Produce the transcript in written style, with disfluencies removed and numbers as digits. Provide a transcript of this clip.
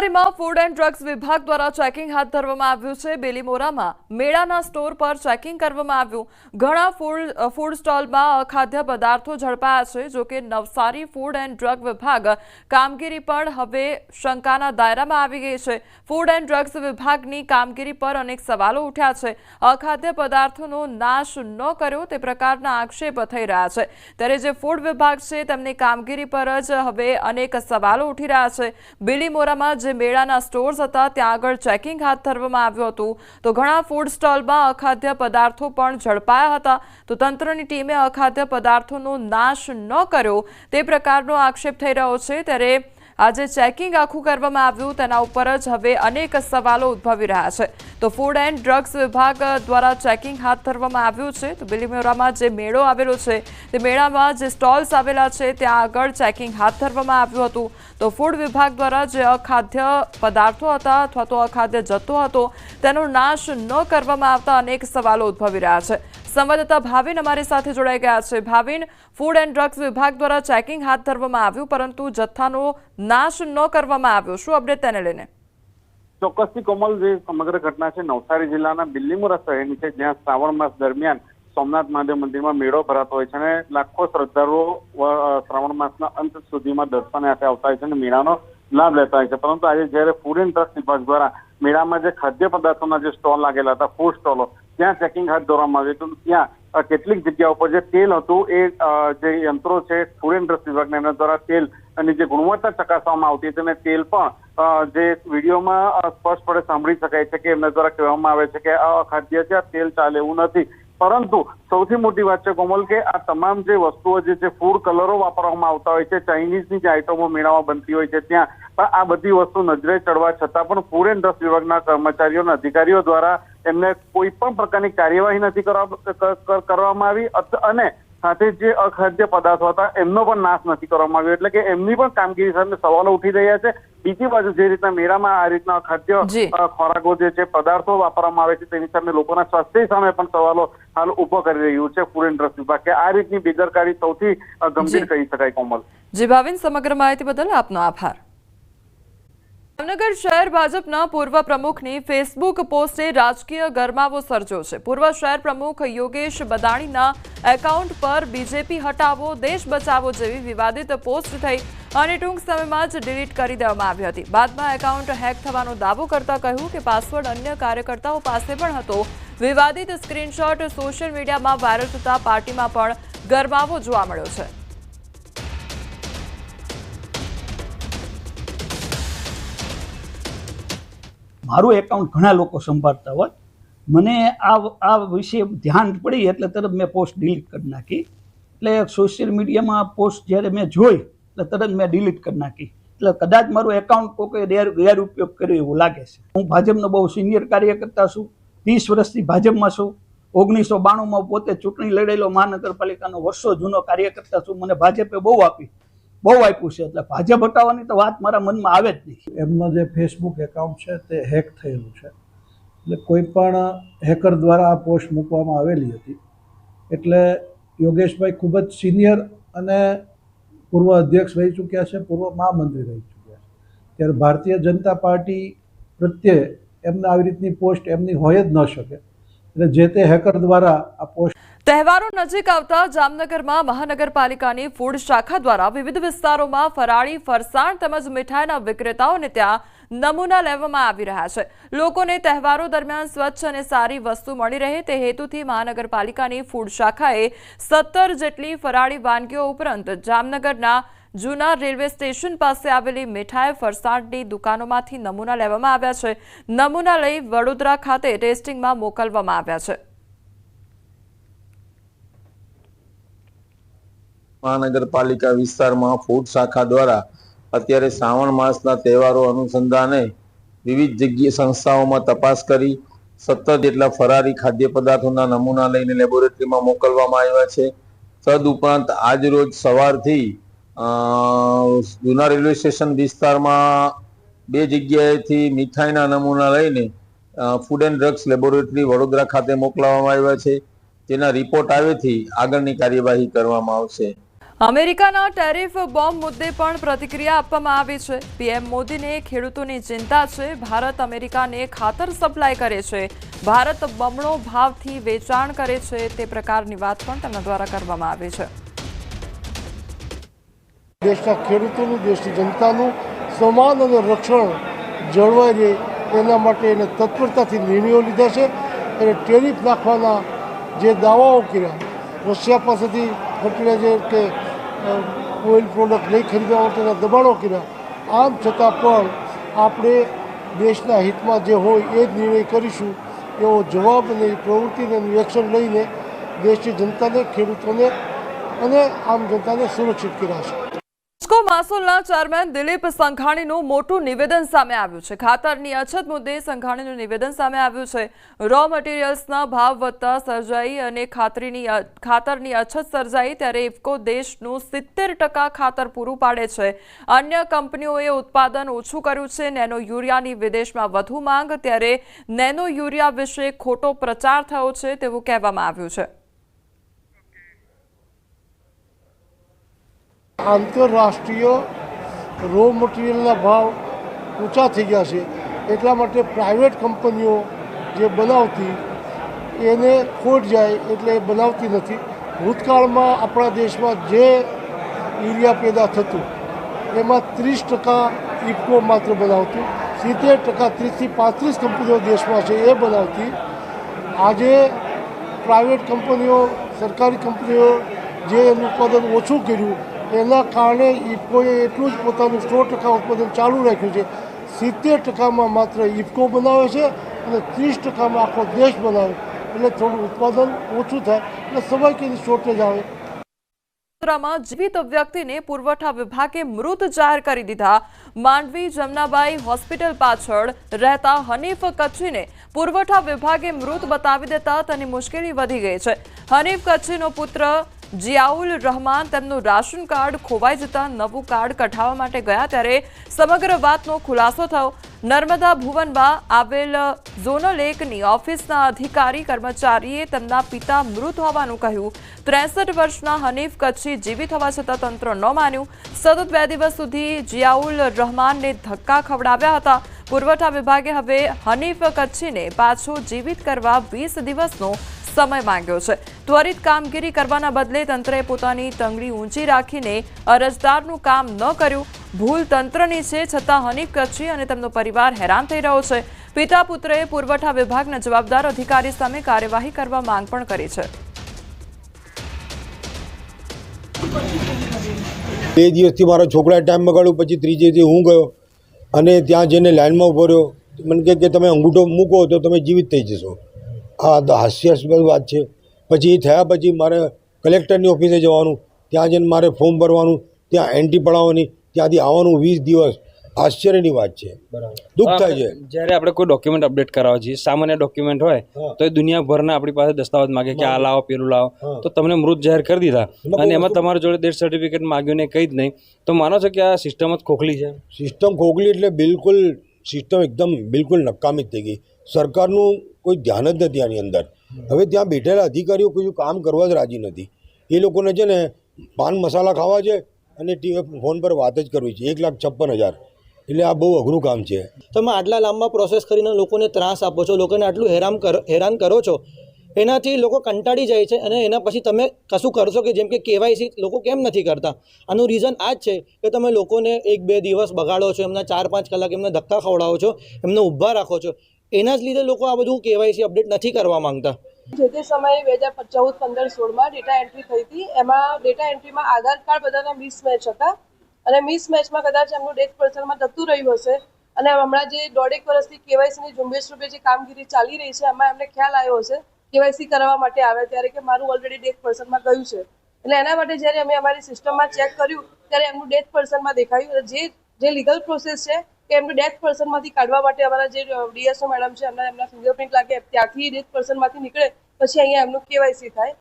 નવસારીમાં food and drugs વિભાગ દ્વારા ચેકિંગ હાથ ધરવામાં આવ્યું છે। બેલીમોરામાં મેળાના સ્ટોર પર ચેકિંગ કરવામાં આવ્યું। ઘણા ફૂડ સ્ટોલમાં અખાદ્ય પદાર્થો ઝડપાયા છે। જો કે નવસારી ફૂડ એન્ડ ડ્રગ વિભાગ કામગીરી પણ હવે શંકાના દાયરામાં આવી ગઈ છે। ફૂડ એન્ડ ડ્રગ્સ વિભાગની કામગીરી પર અનેક સવાલો ઉઠ્યા છે। અખાદ્ય પદાર્થોનો નાશ ન કર્યો તે પ્રકારના આક્ષેપ થઈ રહ્યા છે। ત્યારે જે ફૂડ વિભાગ છે તેમની કામગીરી પર જ હવે અનેક સવાલો ઉઠી રહ્યા છે। બેલીમોરામાં જે મેળાના સ્ટોર્સ હતા ત્યાં આગળ ચેકિંગ હાથ ધરવામાં આવ્યું હતું તો ઘણા ફૂડ સ્ટોલમાં અખાદ્ય પદાર્થો પણ ઝડપાયા હતા। તો તંત્રની ટીમે અખાદ્ય પદાર્થોનો નાશ ન કર્યો તે પ્રકારનો આક્ષેપ થઈ રહ્યો છે। ત્યારે આજે ચેકિંગ આખું કરવામાં આવ્યું તેના ઉપર જ હવે અનેક સવાલો ઉદ્ભવી રહ્યા છે। તો ફૂડ એન્ડ ડ્રગ્સ વિભાગ દ્વારા ચેકિંગ હાથ ધરવામાં આવ્યું છે। તો બેલીમોરામાં જે મેળો આવેલો છે તે મેળામાં જે સ્ટોલ્સ આવેલા છે ત્યાં આગળ ચેકિંગ હાથ ધરવામાં આવ્યું હતું। તો ફૂડ વિભાગ દ્વારા જે અખાદ્ય પદાર્થો હતા અથવા તો અખાદ્ય જથ્થો હતો તેનો નાશ ન કરવામાં આવતા અનેક સવાલો ઉદ્ભવી રહ્યા છે। સંવાદદાતા ભાવિન અમારી સાથે જોડાઈ ગયા છે। ભાવિન, ફૂડ એન્ડ ડ્રગ્સ વિભાગ દ્વારા ચેકિંગ હાથ ધરવામાં આવ્યું પરંતુ જથ્થાનો નાશ ન કરવામાં આવ્યો, શું અપડેટ તેને લઈને? ચોક્કસથી કોમલ, જે સમગ્ર ઘટના છે નવસારી જિલ્લાના બેલીમોરા શહેરની છે, જ્યાં શ્રાવણ માસ દરમિયાન સોમનાથ મહાદેવ મંદિરમાં મેળો ભરાતો હોય છે અને લાખો શ્રદ્ધાળુઓ શ્રાવણ માસના અંત સુધીમાં દર્શને આવતા હોય છે અને મેળાનો લાભ લેતા હોય છે। પરંતુ આજે જ્યારે ફૂડ એન્ડ ડ્રગ્સ વિભાગ દ્વારા મેળામાં જે ખાદ્ય પદાર્થોના જે સ્ટોલ લાગેલા હતા, ફૂડ સ્ટોલો, ત્યાં ચેકિંગ હાથ ધરવામાં આવ્યું હતું। ત્યાં કેટલીક જગ્યા ઉપર જે તેલ હતું એ જે યંત્રો છે ફૂડ એન્ડ ડ્રગ્સ વિભાગના એના દ્વારા તેલ અને જે ગુણવત્તા ચકાસવામાં આવતી હતી અને તેલ પણ જે વિડીયોમાં સ્પષ્ટપણે સાંભળી શકાય છે કે એમના દ્વારા કહેવામાં આવે છે કે આ અખાદ્ય છે, આ તેલ ચાલે એવું નથી। પરંતુ સૌથી મોટી વાત છે કોમલ કે આ તમામ જે વસ્તુઓ જે ફૂડ કલરો વાપરવામાં આવતા હોય છે, ચાઇનીઝની જે આઈટમો મેળામાં બનતી હોય છે ત્યાં પણ આ બધી વસ્તુ નજરે ચડવા છતાં પણ ફૂડ એન્ડ ડ્રગ્સ વિભાગના કર્મચારીઓ અને અધિકારીઓ દ્વારા એમને કોઈ પણ પ્રકારની કાર્યવાહી નથી કરવામાં આવી અને સાથે જે અખાદ્ય પદાર્થો હતા એમનો પણ નાશ નથી કરવામાં આવ્યો, એટલે કે એમની પણ કામગીરી સામે સવાલો ઉઠી રહ્યા છે। બીજી બાજુ જે રીતના મેળામાં આ રીતના અખાદ્ય ખોરાકો જે છે, પદાર્થો વાપરવામાં આવે છે તેની સામે લોકોના સ્વાસ્થ્ય સામે પણ સવાલો હાલ ઉભો કરી રહ્યું છે ફૂડ એન્ડ ડ્રગ્સ વિભાગ કે આ રીતની બેદરકારી સૌથી ગંભીર કહી શકાય। કોમલ જી ભાવિન, સમગ્ર માહિતી બદલ આપનો આભાર। જામનગર શહેર ભાજપના પૂર્વ પ્રમુખની ફેસબુક પોસ્ટે રાજકીય ગરમાવો સર્જ્યો છે। પૂર્વ શહેર પ્રમુખ યોગેશ બદાણીના એકાઉન્ટ પર બીજેપી હટાવો, દેશ બચાવો જેવી વિવાદિત પોસ્ટ થઈ અને ટૂંક સમયમાં જ ડિલીટ કરી દેવામાં આવી હતી। બાદમાં એકાઉન્ટ હેક થવાનો દાવો કરતા કહ્યું કે પાસવર્ડ અન્ય કાર્યકર્તાઓ પાસે પણ હતો। વિવાદિત સ્ક્રીનશોટ સોશિયલ મીડિયામાં વાયરલ થતા પાર્ટીમાં પણ ગરમાવો જોવા મળ્યો છે। મારું એકાઉન્ટ ઘણા લોકો સંભાળતા હોય, મને આ વિશે ધ્યાન પડી એટલે તરત મેં પોસ્ટ ડિલીટ કરી નાખી। એટલે સોશિયલ મીડિયામાં પોસ્ટ જ્યારે મેં જોઈ એટલે તરત મેં ડિલીટ કરી નાખી। એટલે કદાચ મારું એકાઉન્ટ કોઈ ગેરઉપયોગ કર્યો એવું લાગે છે। હું ભાજપનો બહુ સિનિયર કાર્યકર્તા છું, 30 વર્ષથી ભાજપમાં છું। 1992માં પોતે ચૂંટણી લડેલો મહાનગરપાલિકાનો વર્ષો જૂનો કાર્યકર્તા છું। મને ભાજપે બહુ આપ્યું છે, એટલે ભાજપ હટાવવાની તો વાત મારા મનમાં આવે જ નહીં। એમનો જે ફેસબુક એકાઉન્ટ છે તે હેક થયેલું છે, એટલે કોઈ પણ હેકર દ્વારા આ પોસ્ટ મૂકવામાં આવેલી હતી। એટલે યોગેશભાઈ ખૂબ જ સિનિયર અને પૂર્વ અધ્યક્ષ રહી ચૂક્યા છે, પૂર્વ મહામંત્રી રહી ચૂક્યા છે, ત્યારે ભારતીય જનતા પાર્ટી પ્રત્યે એમને આવી રીતની પોસ્ટ એમની હોય જ ન શકે, એટલે જે તે હેકર દ્વારા આ પોસ્ટ। તહેવારો નજીક આવતા જામનગરમાં મહાનગરપાલિકાની ફૂડ શાખા દ્વારા વિવિધ વિસ્તારોમાં ફરાળી, ફરસાણ તેમજ મીઠાઈના વિક્રેતાઓને ત્યાં નમૂના લેવામાં આવી રહ્યા છે। લોકોને તહેવારો દરમિયાન સ્વચ્છ અને સારી વસ્તુ મળી રહે તે હેતુથી મહાનગરપાલિકાની ફૂડ શાખાએ 17 જેટલી ફરાળી વાનગીઓ ઉપરાંત જામનગરના જૂના રેલવે સ્ટેશન પાસે આવેલી મીઠાઈ, ફરસાણની દુકાનોમાંથી નમૂના લેવામાં આવ્યા છે। નમૂના લઈ વડોદરા ખાતે ટેસ્ટિંગમાં મોકલવામાં આવ્યા છે। મહાનગરપાલિકા વિસ્તારમાં ફૂડ શાખા દ્વારા અત્યારે શ્રાવણ માસના તહેવારો અનુસંધાને વિવિધ જગ્યાએ સંસ્થાઓમાં તપાસ કરી 17 જેટલા ફરારી ખાદ્ય પદાર્થોના નમૂના લઈને લેબોરેટરીમાં મોકલવામાં આવ્યા છે। તદુપરાંત આજ રોજ સવારથી જૂના રેલવે સ્ટેશન વિસ્તારમાં 2 જગ્યાએથી મીઠાઈના નમૂના લઈને food and drugs laboratory Vadodara ખાતે મોકલવામાં આવ્યા છે, જેના રિપોર્ટ આવેથી આગળની કાર્યવાહી કરવામાં આવશે। અમેરિકાના ટેરિફ બોમ્બ મુદ્દે પણ પ્રતિક્રિયા આપવામાં આવી છે. પીએમ મોદીને ખેડૂતોની ચિંતા છે. ભારત અમેરિકાને ખાતર સપ્લાય કરે છે. ભારત બમણો ભાવથી વેચાણ કરે છે. તે પ્રકારની વાત પણ તેમના દ્વારા કરવામાં આવી છે. દેશના ખેડૂતોનું, દેશની જનતાનું સન્માન અને રક્ષણ જળવાઈ રહે એના માટે એને તત્પરતાથી નિર્ણયો લીધા છે. એને ટેરિફ નાખવાના જે દાવાઓ કર્યા, રશિયા પાસેથી ફર્ટિલાઇઝર કે ઓઇલ પ્રોડક્ટ નહીં ખરીદવા માટેના દબાણો કર્યા, આમ છતાં પણ આપણે દેશના હિતમાં જે હોય એ જ નિર્ણય કરીશું એવો જવાબ અને પ્રવૃત્તિને એક્શન લઈને દેશની જનતાને, ખેડૂતોને અને આમ જનતાને સુરક્ષિત કર્યા છે. ઇફકો માસોલના ચેરમેન દિલીપ સંઘાણીનું મોટું નિવેદન સામે આવ્યું છે. ખાતરની અછત મુદ્દે સંઘાણીનું નિવેદન સામે આવ્યું છે. રો મટીરિયલ્સના ભાવ વધતા સર્જાઈ અને ખાતરની અછત સર્જાઈ ત્યારે ઇફકો દેશનું 70% ખાતર પૂરું પાડે છે. અન્ય કંપનીઓએ ઉત્પાદન ઓછું કર્યું છે. નેનો યુરિયાની વિદેશમાં વધુ માંગ, ત્યારે નેનો યુરિયા વિશે ખોટો પ્રચાર થયો છે તેવું કહેવામાં આવ્યું છે. આંતરરાષ્ટ્રીય રો મટીરિયલના ભાવ ઊંચા થઈ ગયા છે, એટલા માટે પ્રાઇવેટ કંપનીઓ જે બનાવતી એને ખોટ જાય એટલે એ બનાવતી નથી. ભૂતકાળમાં આપણા દેશમાં જે યુરિયા પેદા થતું એમાં 30% ઇફકો માત્ર બનાવતું, 70% 30થી 35 કંપનીઓ દેશમાં છે એ બનાવતી. આજે પ્રાઇવેટ કંપનીઓ, સરકારી કંપનીઓ જે એનું ઉત્પાદન ઓછું કર્યું એના કારણે ઇફકોએ એટલું જ પોતાનું 100% ઉત્પાદન ચાલુ રાખ્યું છે. 70%માં માત્ર ઇફકો બનાવે છે અને 30%માં આખો દેશ બનાવે, એટલે થોડું ઉત્પાદન ઓછું થાય એટલે સ્વાભાવિક એની શોર્ટેજ આવે. જીવિત વ્યક્તિને પુરવઠા વિભાગે મૃત જાહેર કરી દીધા. માંડવી જમનાબાઈ હોસ્પિટલ પાછળ રહેતા હનીફ કચ્છીને પુરવઠા વિભાગે મૃત બતાવી દેતા તેની મુશ્કેલી વધી ગઈ છે. હનીફ કચ્છીનો પુત્ર જિયાઉલ રહેમાન તેમનું રાશન કાર્ડ ખોવાઈ જતા નવું કાર્ડ કઢાવવા માટે ગયા ત્યારે સમગ્ર વાતનો ખુલાસો થયો. નર્મદા ભુવનમાં આવેલ ઝોનલ 1ની ઓફિસના અધિકારી કર્મચારીએ તેમના પિતા મૃત હોવાનું કહ્યું. 63 વર્ષના હનીફ કચ્છી જીવિત હોવા છતાં તંત્ર ન માન્યું. સતત 2 દિવસ સુધી જિયાઉલ રહેમાનને ધક્કા ખવડાવ્યા હતા. પુરવઠા વિભાગે હવે હનીફ કચ્છીને પાછો જીવિત કરવા 20 દિવસનો સમય માંગ્યો છે. ત્વરિત કામગીરી કરવાના બદલે તંત્રએ પોતાની તંગડી ઊંચી રાખીને અરજદારનું કામ ન કર્યું. ભૂલ તંત્રની છે, છતાં હનીફ કચ્છી અને તેમનો પરિવાર હેરાન થઈ રહ્યો છે. પિતા પુત્રએ પુરવઠા વિભાગના જવાબદાર અધિકારી સામે કાર્યવાહી કરવા માંગ પણ કરી છે. 2 દિવસથી મારો છોકરાએ ટાઈમ બગાડ્યો, પછી ત્રીજે દી હું ગયો અને ત્યાં જઈને લાઇનમાં ઊભો રહ્યો. મને કહે કે તમે અંગૂઠો મૂકો તો તમે જીવિત થઈ જશો. આ હાસ્યાસ્પદ વાત છે. પછી એ થયા પછી મારે કલેક્ટરની ઓફિસે જવાનું, ત્યાં જઈને મારે ફોર્મ ભરવાનું, ત્યાં એન્ટ્રી પડાવવાની, ત્યાંથી આવવાનું 20 દિવસ. આશ્ચર્યની વાત છે, દુઃખ થાય છે. જ્યારે આપણે કોઈ ડોક્યુમેન્ટ અપડેટ કરાવવા છીએ, સામાન્ય ડોક્યુમેન્ટ હોય તો એ દુનિયાભરના આપણી પાસે દસ્તાવેજ માગે કે આ લાવો, પેલું લાવો, તો તમને મૃત જાહેર કરી દીધા અને એમાં તમારા જોડે ડેથ સર્ટિફિકેટ માગ્યું ને કંઈ જ નહીં, તો માનો છો કે આ સિસ્ટમ જ ખોખલી છે? સિસ્ટમ ખોખલી એટલે બિલકુલ સિસ્ટમ એકદમ બિલકુલ નકામી જ થઈ ગઈ. સરકારનું કોઈ ધ્યાન જ નથી આની અંદર. હવે ત્યાં બેઠેલા અધિકારીઓ કોઈ કામ કરવા જ રાજી નથી. એ લોકોને છે ને પાન મસાલા ખાવા છે અને ફોન પર વાત જ કરવી છે. 1,56,000 એટલે આ બહુ અઘરું કામ છે. તમે આટલા લાંબા પ્રોસેસ કરીને લોકોને ત્રાસ આપો છો, લોકોને આટલું હેરાન કરો છો, એનાથી લોકો કંટાળી જાય છે અને એના પછી તમે કશું કરશો કે જેમ કે કેવાયસી લોકો કેમ નથી કરતા? આનું રીઝન આ જ છે કે તમે લોકોને 1-2 દિવસ બગાડો છો, એમના 4-5 કલાક એમને ધક્કા ખવડાવો છો, એમને ઊભા રાખો છો. એના જ લીધે લોકો આ બધું કેવાયસી અપડેટ નથી કરવા માંગતા. જે તે સમયે 2014-15-16માં ડેટા એન્ટ્રી થઈ હતી. એમાં ડેટા એન્ટ્રીમાં આધાર કાર્ડ બધાના મિસમેચ હતા અને મિસમેચમાં કદાચ એમનું ડેથ પર્સનમાં જતું રહ્યું હશે. અને હમણાં જે 1.5 વર્ષથી કેવાયસીની ઝુંબેશ રૂપે જે કામગીરી ચાલી રહી છે, એમાં એમને ખ્યાલ આવ્યો હશે કેવાયસી કરાવવા માટે આવે ત્યારે કે મારું ઓલરેડી ડેથ પર્સનમાં ગયું છે. એટલે એના માટે જ્યારે અમે અમારી સિસ્ટમમાં ચેક કર્યું ત્યારે એમનું ડેથ પર્સનમાં દેખાયું. જે લીગલ પ્રોસેસ છે કે એમને ડેથ પર્સનમાંથી કાઢવા માટે અમારા જે ડીએસઓ મેડમ છે એમના ફિંગરપ્રિન્ટ લાગે ત્યાંથી ડેથ પર્સનમાંથી નીકળે પછી અહીંયા એમનું કેવાયસી થાય.